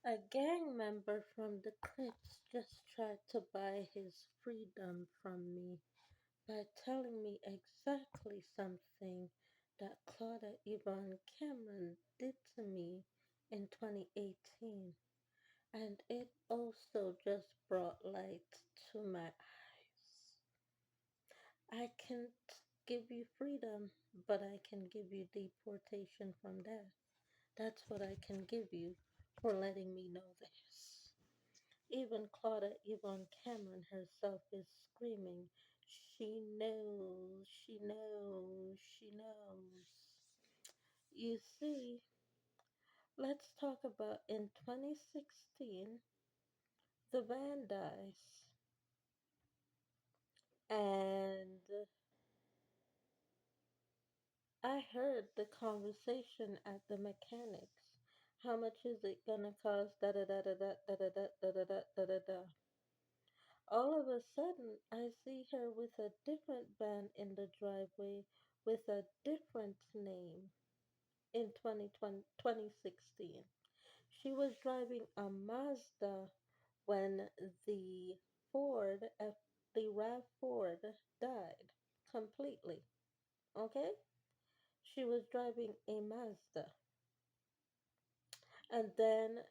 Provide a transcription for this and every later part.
A gang member from the cliques just tried to buy his freedom from me by telling me exactly something that Claudia Yvonne Cameron did to me in 2018. And it also just brought light to my eyes. I can't give you freedom, but I can give you deportation from death. That's what I can give you for letting me know this. Even Claudia Yvonne Cameron herself is screaming, she knows, she knows, she knows. You see, let's talk about in 2016, the van dies. And I heard the conversation at the mechanics. How much is it gonna cost? Da da da da da da da da da da da da da da. All of a sudden, I see her with a different van in the driveway with a different name in 2016. She was driving a Mazda when the Ford, the RAV4 died completely. Okay? She was driving a Mazda. And then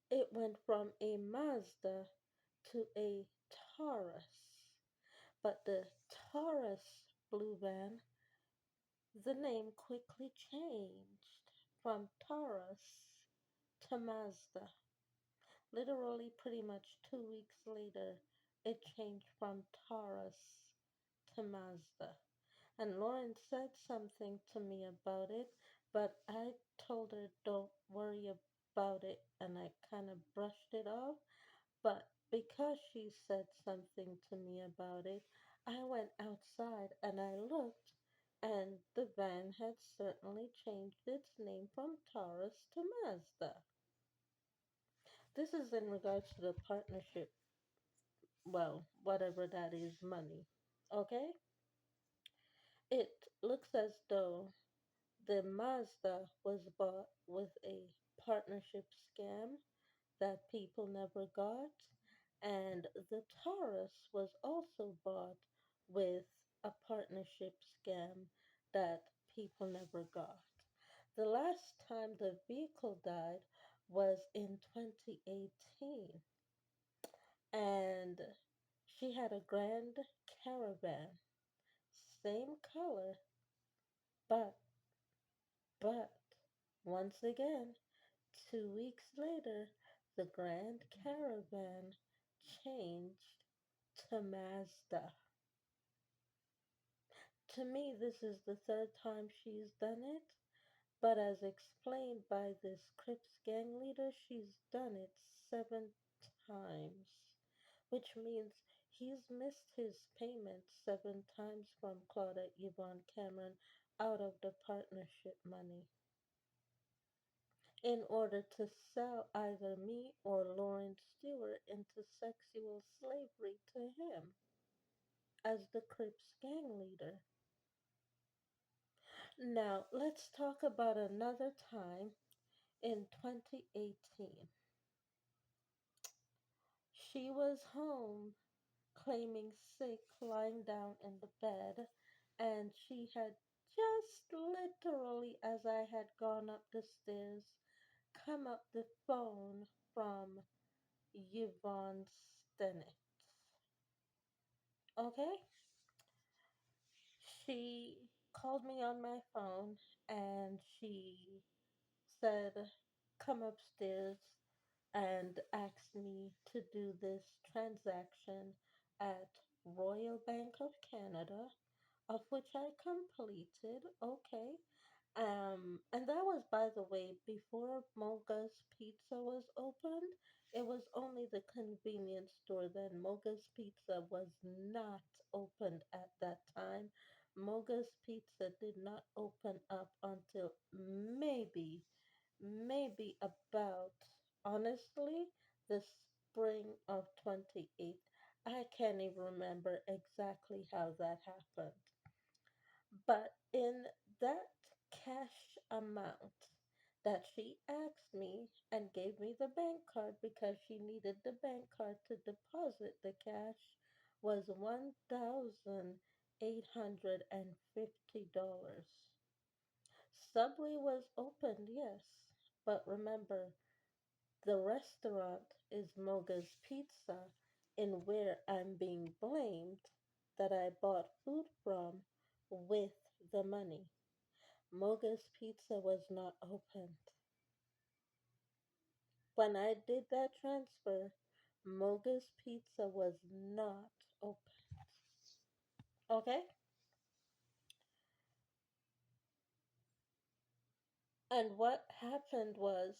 it went from a Mazda to a Taurus. But the Taurus blue van, the name quickly changed from Taurus to Mazda. Literally, pretty much 2 weeks later, it changed from Taurus to Mazda. And Lauren said something to me about it, but I told her, don't worry about it, and I kind of brushed it off. But because she said something to me about it, I went outside and I looked, and the van had certainly changed its name from Taurus to Mazda. This is in regards to the partnership, well, whatever that is, money. Okay? It looks as though the Mazda was bought with a partnership scam that people never got, and the Taurus was also bought with a partnership scam that people never got. The last time the vehicle died was in 2018, and she had a Grand Caravan, same color, but, but, once again, 2 weeks later, the Grand Caravan changed to Mazda. To me, this is the third time she's done it, but as explained by this Crips gang leader, she's done it 7 times, which means he's missed his payment 7 times from Claudia Yvonne Cameron out of the partnership money in order to sell either me or Lawrence Stewart into sexual slavery to him as the Crips gang leader. Now, let's talk about another time in 2018. She was home claiming sick, lying down in the bed, and she had just literally, as I had gone up the stairs, come up the phone from Yvonne Stennett. Okay? She called me on my phone and she said, come upstairs and asked me to do this transaction at Royal Bank of Canada, of which I completed. Okay. And that was, by the way, before Moga's Pizza was opened. It was only the convenience store then. Moga's Pizza was not opened at that time. Moga's Pizza did not open up until maybe about, honestly, the spring of 28. I can't even remember exactly how that happened. But in that cash amount that she asked me and gave me the bank card because she needed the bank card to deposit the cash was $1,850. Subway was open, yes, but remember, the restaurant is Moga's Pizza, in where I'm being blamed that I bought food from with the money. Moga's Pizza was not open. When I did that transfer, Moga's Pizza was not open. Okay? And what happened was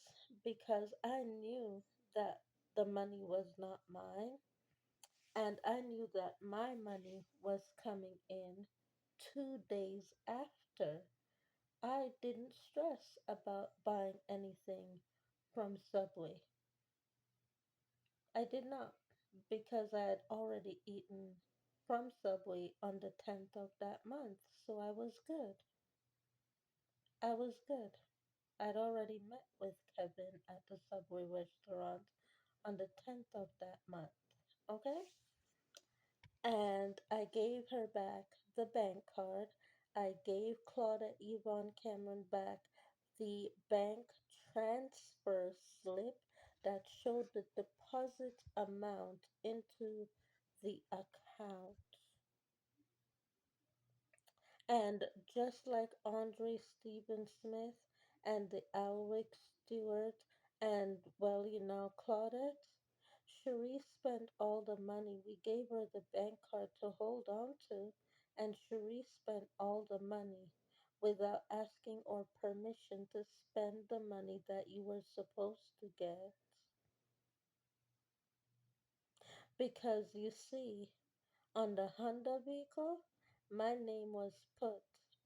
because I knew that the money was not mine, and I knew that my money was coming in 2 days after, I didn't stress about buying anything from Subway. I did not, because I had already eaten from Subway on the 10th of that month, so I was good. I was good. I'd already met with Kevin at the Subway restaurant on the 10th of that month. Okay? And I gave her back the bank card. I gave Claudia Yvonne Cameron back the bank transfer slip that showed the deposit amount into the account. And just like Andre Stephen Smith and the Alric Stewart and, well, Claudette, Cherie spent all the money. We gave her the bank card to hold on to, and Cherie spent all the money without asking or permission to spend the money that you were supposed to get. Because you see, on the Honda vehicle, my name was put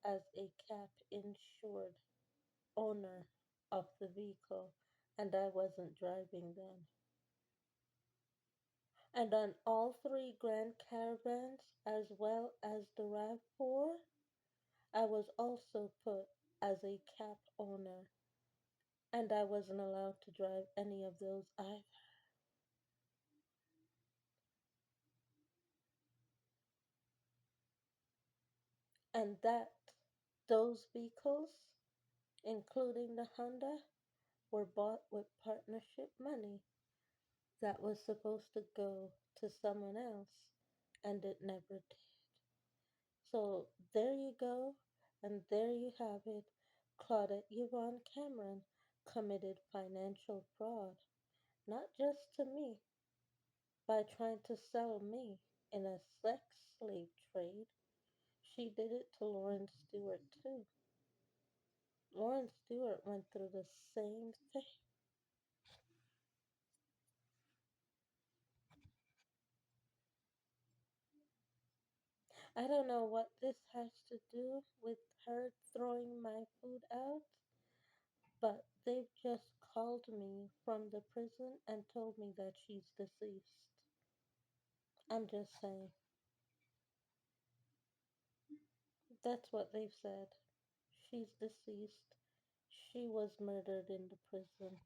as a cap insured owner of the vehicle, and I wasn't driving then. And on all three Grand Caravans, as well as the RAV4, I was also put as a cap owner, and I wasn't allowed to drive any of those either. And those vehicles, including the Honda, were bought with partnership money that was supposed to go to someone else, and it never did. So there you go, and there you have it. Claudette Yvonne Cameron committed financial fraud, not just to me, by trying to sell me in a sex slave trade. She did it to Lauren Stewart too. Lauren Stewart went through the same thing. I don't know what this has to do with her throwing my food out, but they've just called me from the prison and told me that she's deceased. I'm just saying. That's what they've said. She's deceased. She was murdered in the prison.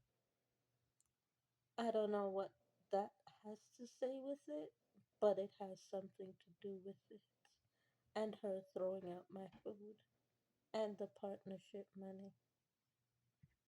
I don't know what that has to say with it, but it has something to do with it. And her throwing out my food and the partnership money.